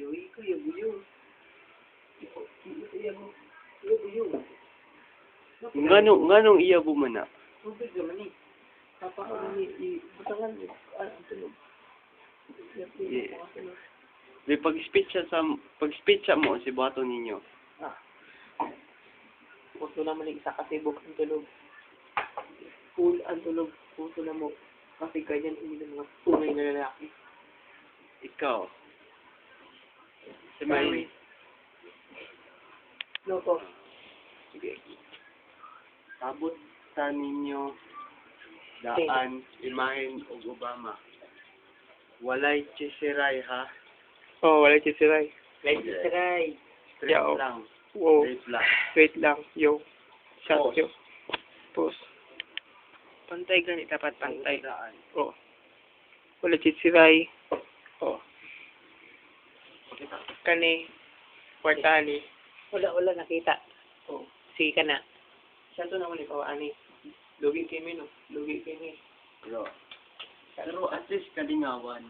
Uy, ko yung buyo. Iya mo. Iya buyo. Nganong iya bumana? Tubig naman eh. Papa ko ni butangan mo. Ang tunog. Yeah. May pag-speech siya mo si bato ninyo. Puso naman yung isa kasi buk ang tunog. Full ang tunog. Puso na mo. Kasi ganyan hindi ng mga tunay na lalaki. Ikaw. Si may... No po. Sige. Abot sa ninyo daan imahen og Obama. Walay chisiray ha. Oh, wala chisiray. Like Israel. Straight Yo. lang. Wow. Straight lang. Wait lang. Yo. Shot Pause. yo. Pause. Pantay gani. Dapat pantay. Daan. Oh. Wala chisiray. Oh. Kani. Kwartani. Wala nakita. Oh. Sige ka na. Siya to naman ikaw, ani. Lugi kami, no? Lugi kami. Pero at least kalingawan.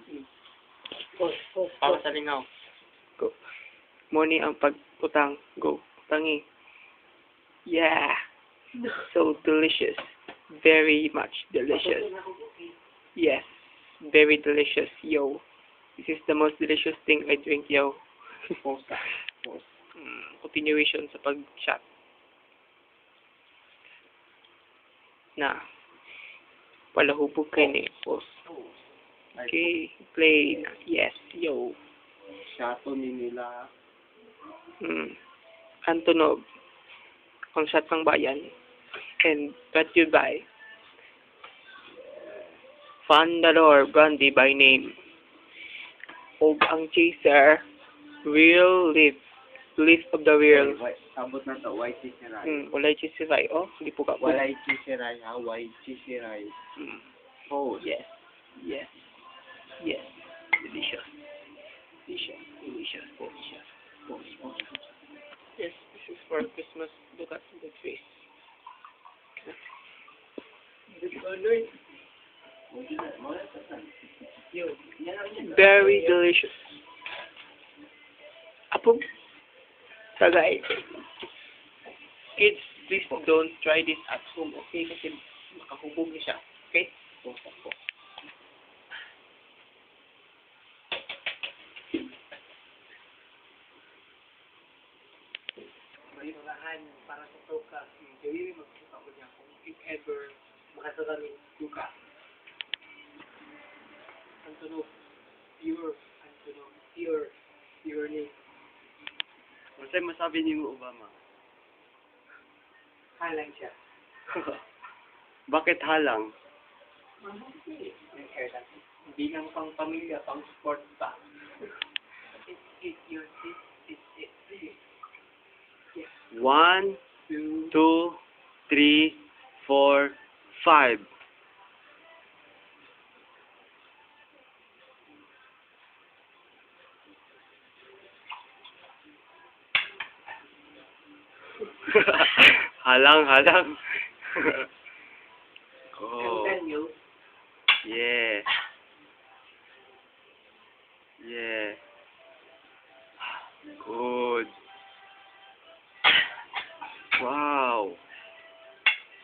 Para sa lingaw. Go. Money ang pagputang. Go. Tangi. Yeah. So delicious. Very much delicious. Yes. Very delicious, yo. This is the most delicious thing I drink, yo. Posa. Continuation sa pag-shot. Na. Palahubog kayo ni boss. Okay. Play na. Yes, yo. Shato ni nila. Ang tunog. Ang shot ng bayan. And brought to you by Fandalor Brandy by name. Og ang chaser will live. Live of the real. Sabot na to. White chisiray. Walay chisiray. Oh, hindi po ka po. Walay chisiray ha. White chisiray. Oh, Yes. Yes. Yes. Delicious. Delicious. Delicious. Delicious. Yes, this is for Christmas. Look at the trees. Very delicious. Apo, tagay. Kids, please don't try this at home, okay? Kasi makahubog na siya, okay? Po. May malahan para sa toka. Gawin mo magsuka ko niya kung if ever makasaka ni Luka. Ang tunog. Pure. Ang tunog. Pure. Pure ni. Masay masabi ni mo Obama. Halang siya. Bakit halang? Hindi lang pang pamilya, pang sport pa. It's your it's it. 1, 2, 3, 4, 5. Halang. Oh, Daniel. yeah. Yeah. Good. Wow.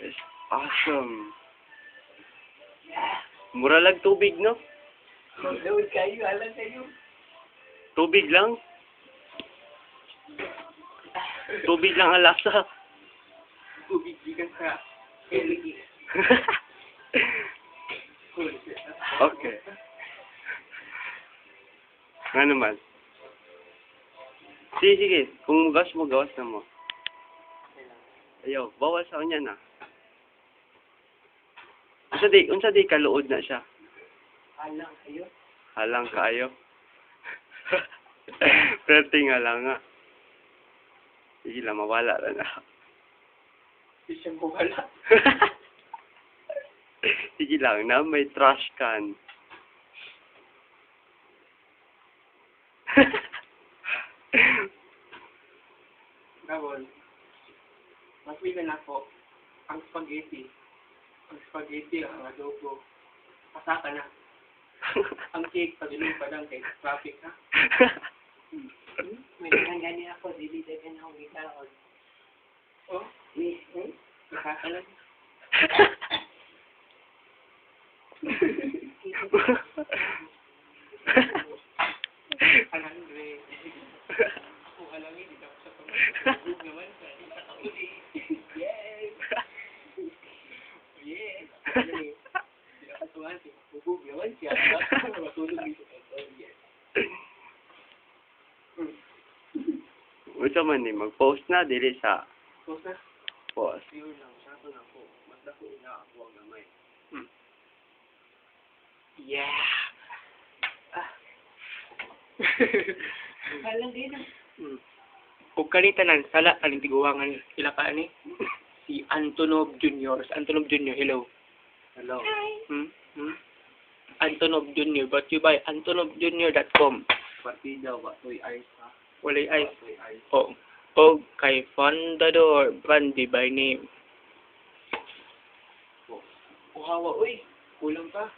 That's awesome. Mura lang tubig, no? Load kayo, halang kayo. Tubig lang? Tubig lang ang lasa. Ubigigan sa LED. Okay. Nga naman. Sige. Kung gawas mo, gawas na mo. Ayaw, bawal sa kanya na. Unsa di kaluod na siya. Halang kayo. Halang kaayo. Pero nga lang nga. Sige lang, mawala na. Hindi siyang bumala. Sige lang na, may trash can. Gawon. Mas bigan ako. Ang spaghetti. Ang adobo. Pasaka na. Ang cake, pag-ilong pa lang kay traffic ha. May gani ako, dili dagan akong gitaon. Oh, nakakalan. Alam mo kung alam mo, hindi ako sa pamagod naman sa uli. Yes! Yes! Hindi ako tuwan, bubog naman siya. Matulog dito. Yes. Gusto man ni mag-post na dili sa Post na? post. Pure lang, sato na ko. Mas dako na ako ang gamay. Yeah. Halang din ah. Kung kanitanan, sala, kaning tiguangan ila ka ni si Antonov Jr. Si Antonov Jr. Hello. Hello. Antonov Jr. But you buy AntonovJr.com. Partida ba toy ice ha? Walay ay. Toy ice. O kay Fondador Brandy by name. Uhawa, uy. Kulang pa.